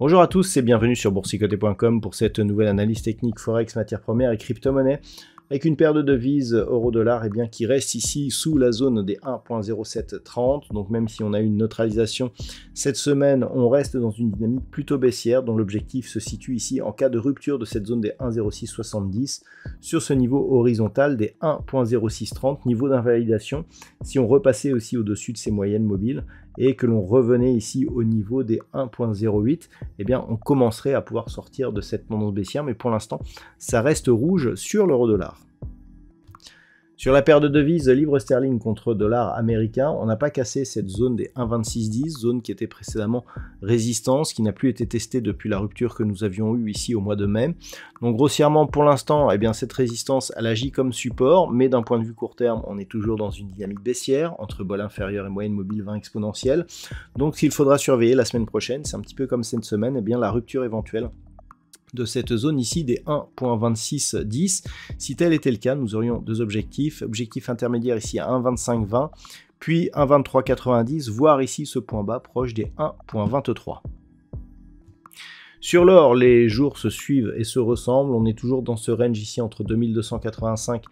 Bonjour à tous et bienvenue sur boursicoté.com pour cette nouvelle analyse technique Forex, matières premières et crypto-monnaies avec une paire de devises euro-dollar qui reste ici sous la zone des 1.0730. Donc même si on a eu une neutralisation cette semaine, on reste dans une dynamique plutôt baissière dont l'objectif se situe ici en cas de rupture de cette zone des 1.0670 sur ce niveau horizontal des 1.0630, niveau d'invalidation. Si on repassait aussi au-dessus de ces moyennes mobiles et que l'on revenait ici au niveau des 1.08, eh bien on commencerait à pouvoir sortir de cette tendance baissière, mais pour l'instant ça reste rouge sur l'euro-dollar. Sur la paire de devises livre sterling contre dollar américain, on n'a pas cassé cette zone des 1,2610, zone qui était précédemment résistance, qui n'a plus été testée depuis la rupture que nous avions eue ici au mois de mai. Donc grossièrement pour l'instant, eh bien cette résistance elle agit comme support, mais d'un point de vue court terme, on est toujours dans une dynamique baissière entre bol inférieur et moyenne mobile 20 exponentielle. Donc s'il faudra surveiller la semaine prochaine, c'est un petit peu comme cette semaine, eh bien la rupture éventuelle de cette zone ici des 1.2610. Si tel était le cas, nous aurions deux objectifs. Objectif intermédiaire ici à 1.2520, puis 1.2390, voire ici ce point bas proche des 1.23. Sur l'or, les jours se suivent et se ressemblent. On est toujours dans ce range ici entre 2285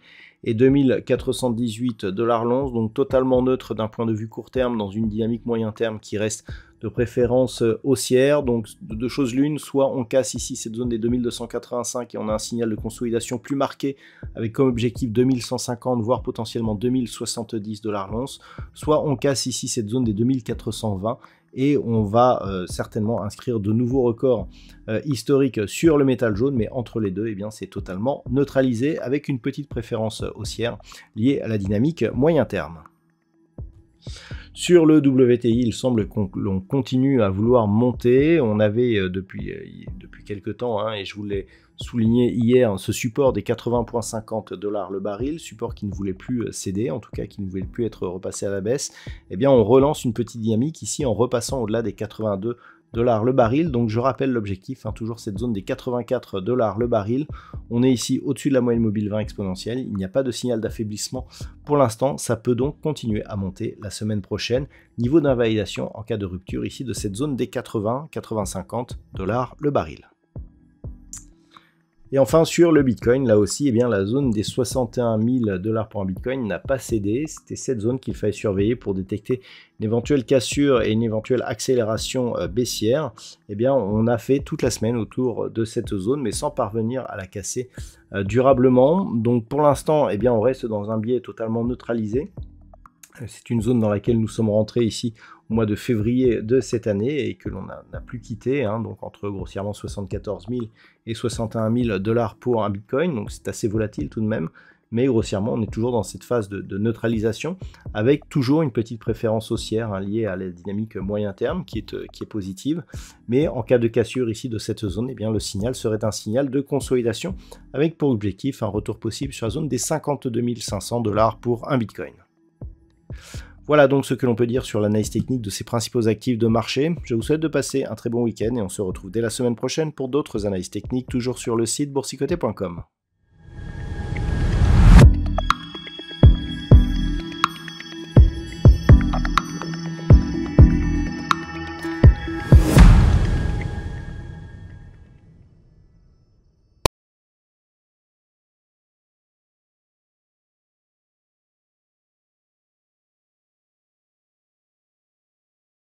et 2418 $ l'once, donc totalement neutre d'un point de vue court terme dans une dynamique moyen terme qui reste de préférence haussière. Donc de deux choses l'une, soit on casse ici cette zone des 2285 et on a un signal de consolidation plus marqué avec comme objectif 2150 voire potentiellement 2070 $ l'once, soit on casse ici cette zone des 2420 et on va certainement inscrire de nouveaux records historiques sur le métal jaune, mais entre les deux, eh bien, c'est totalement neutralisé avec une petite préférence haussière liée à la dynamique moyen terme. Sur le WTI, il semble qu'on continue à vouloir monter. On avait depuis quelques temps, et je vous l'ai souligné hier, ce support des 80,50 $ le baril, support qui ne voulait plus céder, en tout cas qui ne voulait plus être repassé à la baisse. Eh bien, on relance une petite dynamique ici en repassant au-delà des 82 $ le baril. Donc je rappelle l'objectif, toujours cette zone des 84 $ le baril. On est ici au-dessus de la moyenne mobile 20 exponentielle. Il n'y a pas de signal d'affaiblissement pour l'instant. Ça peut donc continuer à monter la semaine prochaine. Niveau d'invalidation en cas de rupture ici de cette zone des 80-50 $ le baril. Et enfin sur le Bitcoin, là aussi, eh bien, la zone des 61 000 $ pour un Bitcoin n'a pas cédé. C'était cette zone qu'il fallait surveiller pour détecter une éventuelle cassure et une éventuelle accélération baissière. Eh bien, on a fait toute la semaine autour de cette zone, mais sans parvenir à la casser durablement. Donc pour l'instant, eh bien, on reste dans un biais totalement neutralisé. C'est une zone dans laquelle nous sommes rentrés ici au mois de février de cette année et que l'on n'a plus quitté, donc entre grossièrement 74 000 et 61 000 $ pour un Bitcoin, donc c'est assez volatile tout de même, mais grossièrement on est toujours dans cette phase de neutralisation avec toujours une petite préférence haussière liée à la dynamique moyen terme qui est positive, mais en cas de cassure ici de cette zone, eh bien, le signal serait un signal de consolidation avec pour objectif un retour possible sur la zone des 52 500 $ pour un Bitcoin. Voilà donc ce que l'on peut dire sur l'analyse technique de ces principaux actifs de marché. Je vous souhaite de passer un très bon week-end et on se retrouve dès la semaine prochaine pour d'autres analyses techniques, toujours sur le site boursicoté.com.